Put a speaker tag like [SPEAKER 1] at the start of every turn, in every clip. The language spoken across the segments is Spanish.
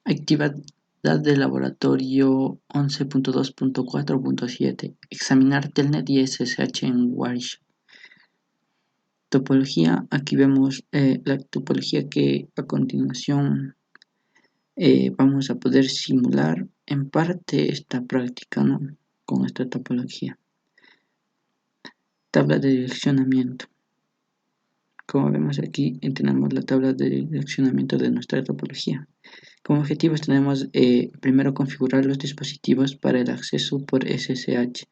[SPEAKER 1] Actividad de laboratorio 11.2.4.7. Examinar Telnet y SSH en Wireshark. Topología. Aquí vemos la topología que a continuación vamos a poder simular en parte esta práctica, ¿no? Con esta topología. Tabla de direccionamiento. Como vemos aquí, tenemos la tabla de direccionamiento de nuestra topología. Como objetivos tenemos primero configurar los dispositivos para el acceso por SSH,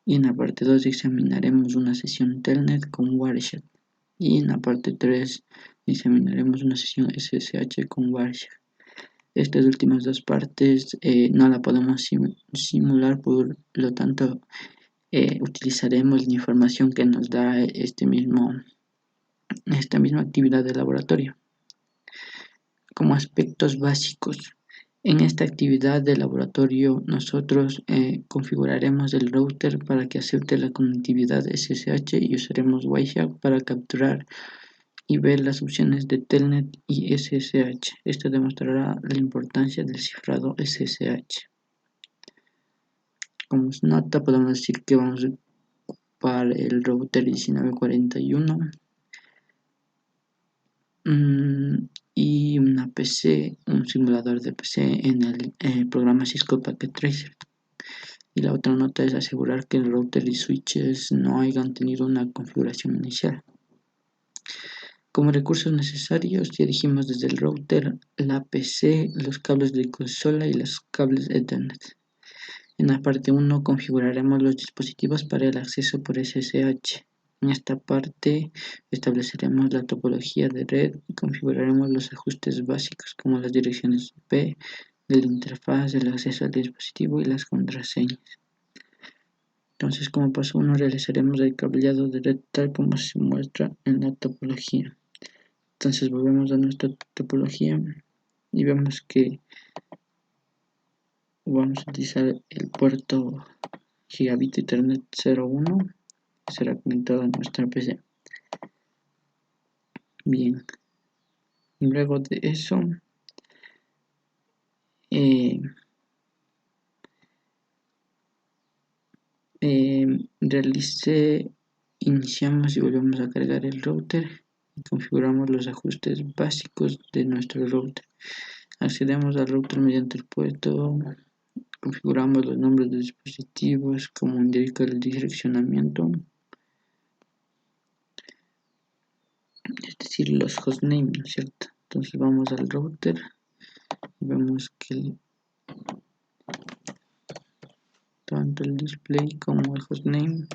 [SPEAKER 1] y en la parte 2 examinaremos una sesión Telnet con Wireshark, y en la parte 3 examinaremos una sesión SSH con Wireshark. Estas últimas dos partes no la podemos simular, por lo tanto utilizaremos la información que nos da esta misma actividad de laboratorio. Como aspectos básicos, en esta actividad de laboratorio nosotros configuraremos el router para que acepte la conectividad SSH y usaremos Wireshark para capturar y ver las opciones de Telnet y SSH. Esto demostrará la importancia del cifrado SSH. Como nota podemos decir que vamos a ocupar el router 1941 y una PC, un simulador de PC en el programa Cisco Packet Tracer. Y la otra nota es asegurar que el router y switches no hayan tenido una configuración inicial. Como recursos necesarios, ya dijimos desde el router, la PC, los cables de consola y los cables Ethernet. En la parte 1 configuraremos los dispositivos para el acceso por SSH. En esta parte estableceremos la topología de red y configuraremos los ajustes básicos como las direcciones IP, de la interfaz, el acceso al dispositivo y las contraseñas. Entonces, como paso 1 realizaremos el cableado de red tal como se muestra en la topología. Entonces volvemos a nuestra topología y vemos que vamos a utilizar el puerto Gigabit Ethernet 01, que será conectado a nuestra PC. Bien, luego de eso iniciamos y volvemos a cargar el router y configuramos los ajustes básicos de nuestro router. Accedemos al router mediante el puerto, configuramos los nombres de dispositivos como indica el direccionamiento, es decir, los hostnames, ¿cierto? Entonces vamos al router y vemos que tanto el display como el hostname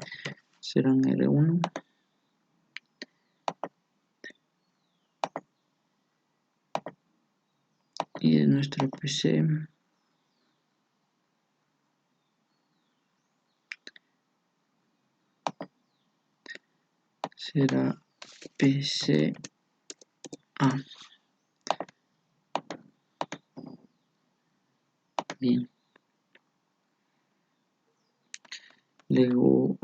[SPEAKER 1] serán R1. Y de nuestra PC será PCA. Bien. Luego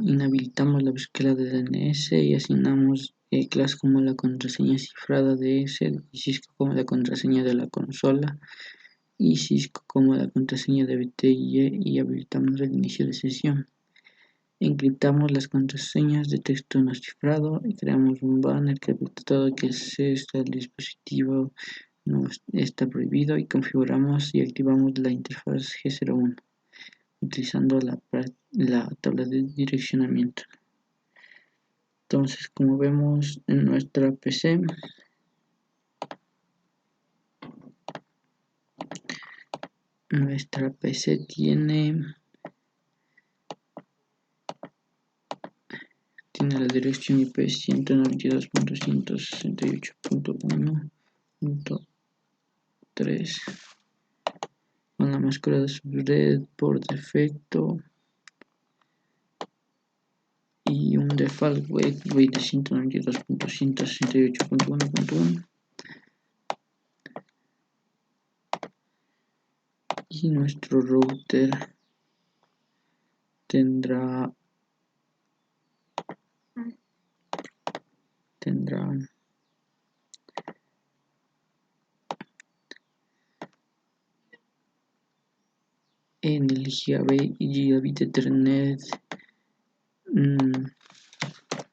[SPEAKER 1] inhabilitamos la búsqueda de DNS y asignamos class como la contraseña cifrada de S y Cisco como la contraseña de la consola y Cisco como la contraseña de BTIE y habilitamos el inicio de sesión. Encriptamos las contraseñas de texto no cifrado y creamos un banner que habilita todo que el dispositivo no está prohibido y configuramos y activamos la interfaz G01 utilizando la tabla de direccionamiento. Entonces, como vemos en nuestra PC, tiene la dirección IP 192.168.1.3 con la máscara de subred por defecto y un default gateway de 192.168.1.1 y nuestro router tendrá en el gigabit de Ethernet,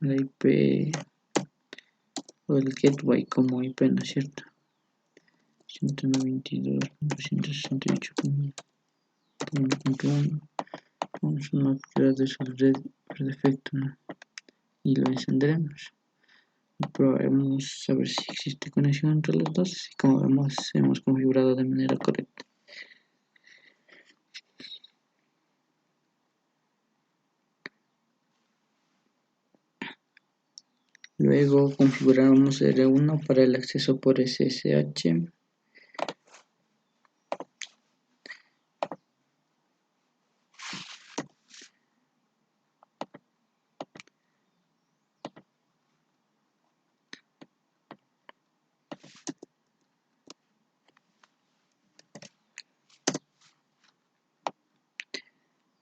[SPEAKER 1] la IP o el gateway como IP, ¿no es cierto? 192.268.1.1. Vamos a no crear de su red por defecto, ¿no? Y lo encenderemos. Probaremos a ver si existe conexión entre los dos y como vemos hemos configurado de manera correcta. Luego configuramos R1 para el acceso por SSH.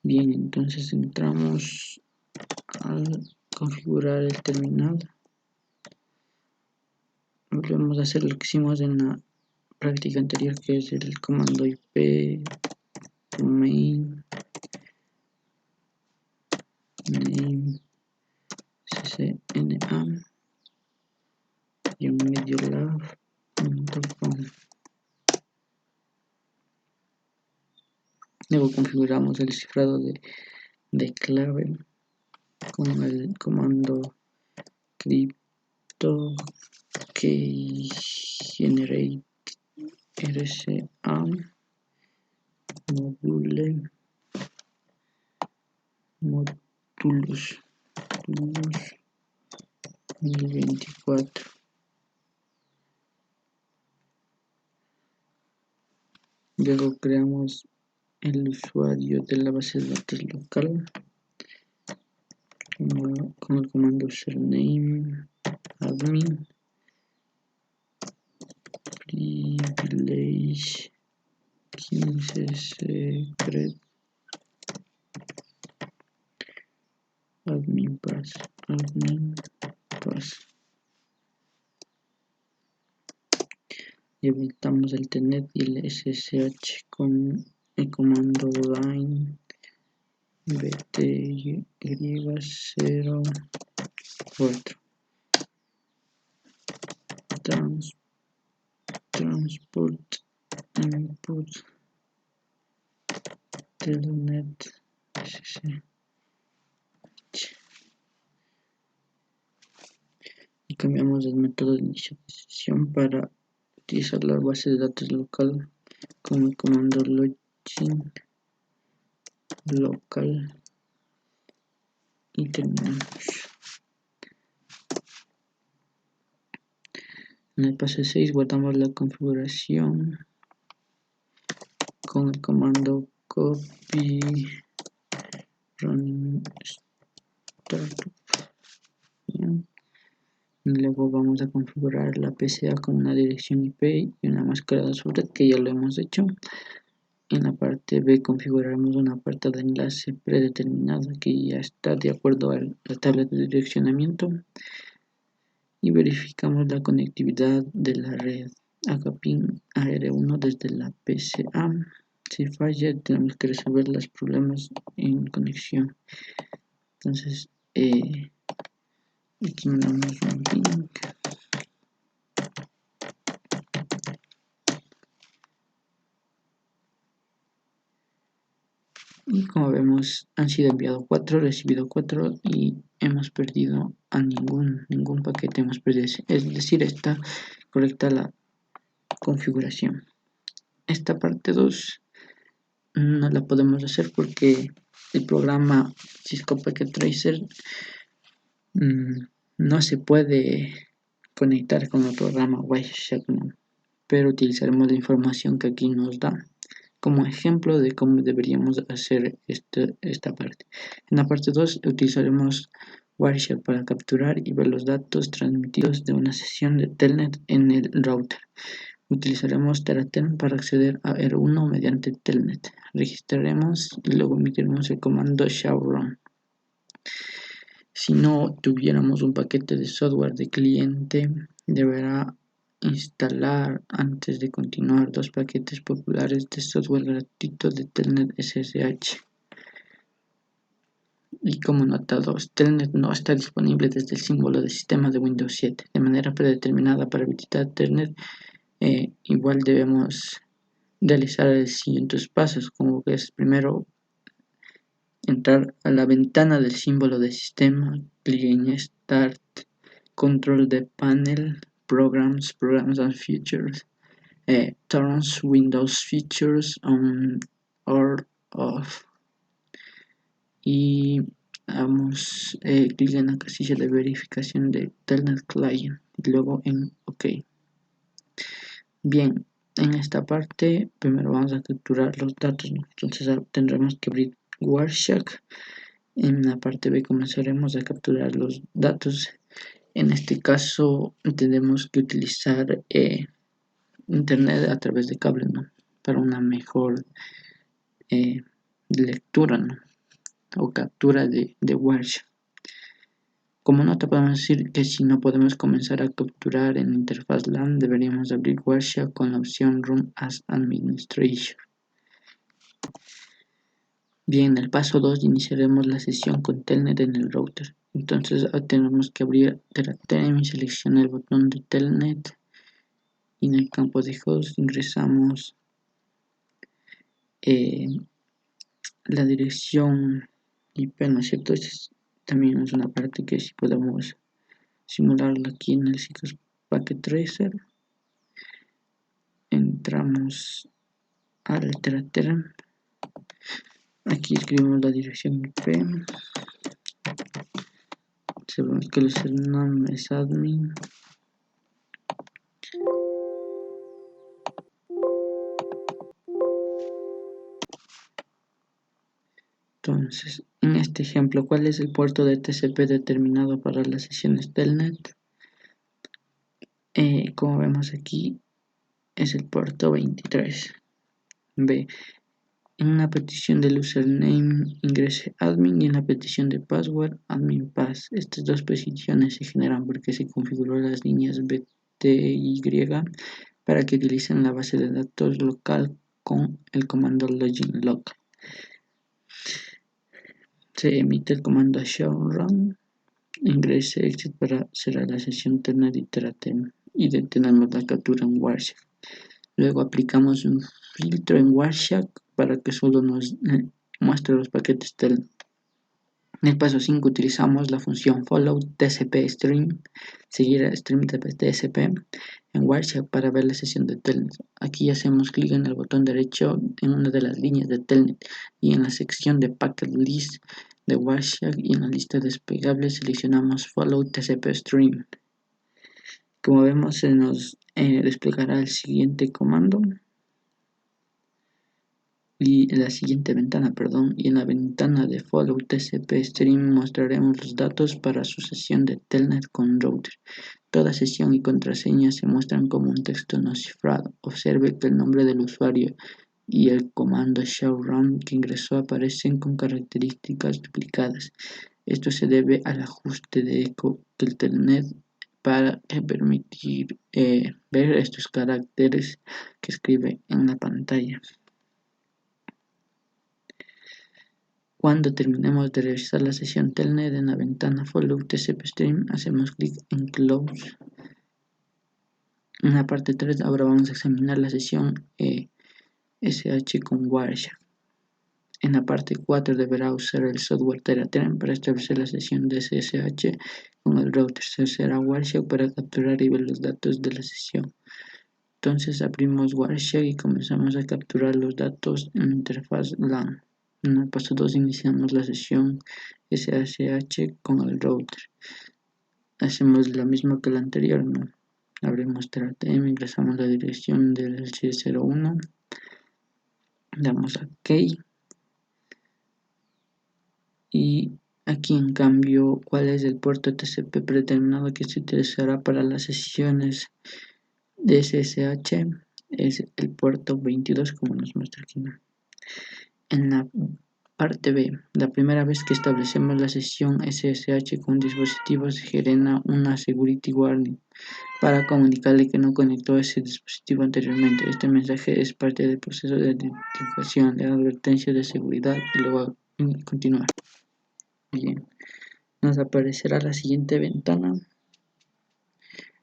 [SPEAKER 1] Bien, entonces entramos a configurar el terminal. Volvemos a hacer lo que hicimos en la práctica anterior, que es el comando IP main name ccna y un mediolab.com. Luego configuramos el cifrado de clave con el comando crypto key generate rca módulos 2024. Luego creamos el usuario de la base de datos local con el comando username admin privilege 15 secret admin pass y habilitamos el telnet y el SSH con el comando line bty04 transport input telnet SSH y cambiamos el método de inicialización para utilizar la base de datos local con el comando login local y terminamos. En el paso 6 guardamos la configuración con el comando copy running startup. Bien. Y luego vamos a configurar la PCA con una dirección IP y una máscara de subred, que ya lo hemos hecho. En la parte B configuramos una puerta de enlace predeterminada que ya está de acuerdo a la tabla de direccionamiento y verificamos la conectividad de la red Agapin AR1 desde la PCA. Si falla tenemos que resolver los problemas en conexión. Entonces aquí mandamos un link y como vemos han sido enviados 4, recibido 4 y hemos perdido a ningún paquete hemos perdido, es decir, está correcta la configuración. Esta parte 2 no la podemos hacer porque el programa Cisco Packet Tracer no se puede conectar con el programa Wireshark, pero utilizaremos la información que aquí nos da como ejemplo de cómo deberíamos hacer esta parte. En la parte 2 utilizaremos Wireshark para capturar y ver los datos transmitidos de una sesión de telnet en el router. Utilizaremos Teraterm para acceder a R1 mediante telnet. Registraremos y luego emitiremos el comando showrun. Si no tuviéramos un paquete de software de cliente, deberá instalar antes de continuar dos paquetes populares de software gratuito de Telnet SSH. Y como nota 2, Telnet no está disponible desde el símbolo de sistema de Windows 7. De manera predeterminada para habilitar Telnet, igual debemos realizar los siguientes pasos, como que es primero entrar a la ventana del símbolo de sistema, clic en Start, Control de Panel, Programs and Features, Turns Windows Features on or off, y damos clic en la casilla de verificación de Telnet Client y luego en OK. Bien, en esta parte primero vamos a capturar los datos, ¿no? Entonces tendremos que abrir Wireshark. En la parte B comenzaremos a capturar los datos. En este caso tenemos que utilizar internet a través de cable, ¿no? Para una mejor lectura, ¿no? O captura de Wireshark. Como nota podemos decir que si no podemos comenzar a capturar en interfaz LAN, deberíamos abrir Wireshark con la opción Run as Administrator. Bien, en el paso 2 iniciaremos la sesión con Telnet en el router. Entonces tenemos que abrir Teraterm y seleccionar el botón de Telnet. Y en el campo de host ingresamos la dirección IP, ¿no es cierto? También es una parte que si podemos simularlo aquí en el Citrus Packet Tracer. Entramos al Teraterm. Aquí escribimos la dirección IP. Sabemos que el username es admin. Entonces, en este ejemplo, ¿cuál es el puerto de TCP determinado para las sesiones Telnet? Como vemos aquí, es el puerto 23. B. En una petición del username ingrese admin y en la petición de password admin pass. Estas dos peticiones se generan porque se configuró las líneas BTY para que utilicen la base de datos local con el comando login local. Se emite el comando show run, ingrese exit para cerrar la sesión Telnet y Teraterm y detenemos la captura en Wireshark. Luego aplicamos un filtro en Wireshark para que solo nos muestre los paquetes Telnet. En el paso 5 utilizamos la función follow TCP stream, seguir el stream de TCP en Wireshark para ver la sesión de Telnet. Aquí hacemos clic en el botón derecho en una de las líneas de Telnet y en la sección de Packet List de Wireshark y en la lista desplegables seleccionamos follow TCP stream. Como vemos se nos desplegará el siguiente comando y en la siguiente ventana, y en la ventana de Follow TCP Stream mostraremos los datos para su sesión de Telnet con router. Toda sesión y contraseña se muestran como un texto no cifrado. Observe que el nombre del usuario y el comando showrun que ingresó aparecen con características duplicadas. Esto se debe al ajuste de eco que el Telnet para permitir ver estos caracteres que escribe en la pantalla. Cuando terminemos de revisar la sesión Telnet en la ventana Follow TCP Stream, hacemos clic en Close. En la parte 3 ahora vamos a examinar la sesión SH con Wireshark. En la parte 4 deberá usar el software Teraterm para establecer la sesión de SSH con el router. Se usará Wireshark para capturar y ver los datos de la sesión. Entonces abrimos Wireshark y comenzamos a capturar los datos en interfaz LAN. En el paso 2 iniciamos la sesión SSH con el router. Hacemos lo mismo que la anterior, ¿no? Abrimos Teraterm, ingresamos la dirección del C01, damos a OK. Y aquí en cambio, ¿cuál es el puerto TCP predeterminado que se utilizará para las sesiones de SSH? Es el puerto 22, como nos muestra aquí, ¿no? En la Parte B. La primera vez que establecemos la sesión SSH con un dispositivo se genera una security warning para comunicarle que no conectó ese dispositivo anteriormente. Este mensaje es parte del proceso de identificación de advertencia de seguridad y luego continuar. Bien, nos aparecerá la siguiente ventana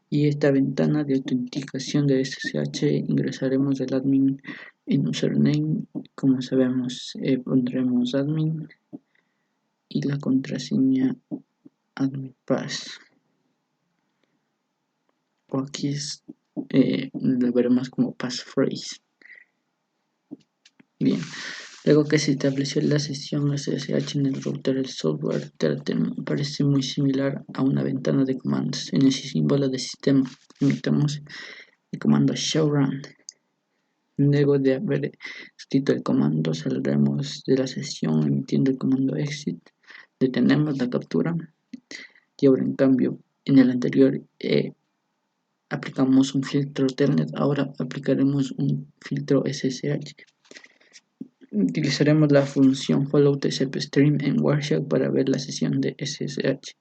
[SPEAKER 1] y esta ventana de autenticación de SSH ingresaremos el admin en username. Como sabemos, pondremos admin y la contraseña admin pass, o aquí lo veremos como passphrase. Bien, luego que se estableció la sesión SSH en el router, el software parece muy similar a una ventana de comandos. En ese símbolo de sistema imitamos el comando showrun. Luego de haber escrito el comando, saldremos de la sesión emitiendo el comando exit. Detenemos la captura y ahora, en cambio, en el anterior aplicamos un filtro telnet, ahora aplicaremos un filtro SSH. Utilizaremos la función follow tcpstream en Wireshark para ver la sesión de SSH.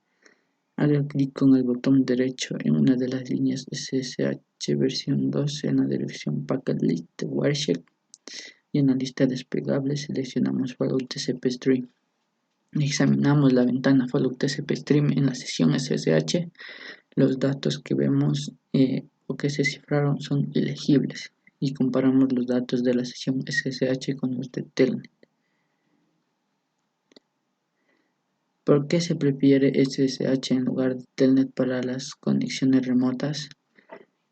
[SPEAKER 1] Haga clic con el botón derecho en una de las líneas SSH versión 2 en la dirección packet list de Wireshark y en la lista desplegable seleccionamos follow tcpstream. Examinamos la ventana follow tcpstream en la sesión SSH. Los datos que vemos o que se cifraron son ilegibles y comparamos los datos de la sesión SSH con los de telnet. ¿Por qué se prefiere SSH en lugar de telnet para las conexiones remotas?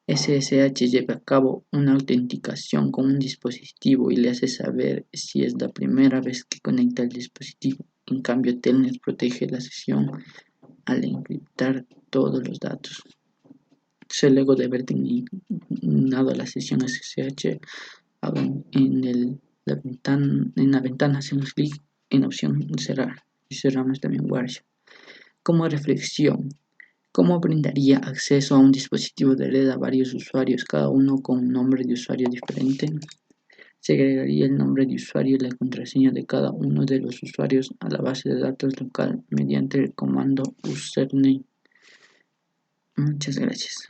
[SPEAKER 1] SSH lleva a cabo una autenticación con un dispositivo y le hace saber si es la primera vez que conecta el dispositivo. En cambio, telnet protege la sesión al encriptar todos los datos. Luego de haber terminado la sesión SSH, en la ventana hacemos clic en la opción cerrar y cerramos también Wireshark. Como reflexión, ¿cómo brindaría acceso a un dispositivo de red a varios usuarios, cada uno con un nombre de usuario diferente? Se agregaría el nombre de usuario y la contraseña de cada uno de los usuarios a la base de datos local mediante el comando username. Muchas gracias.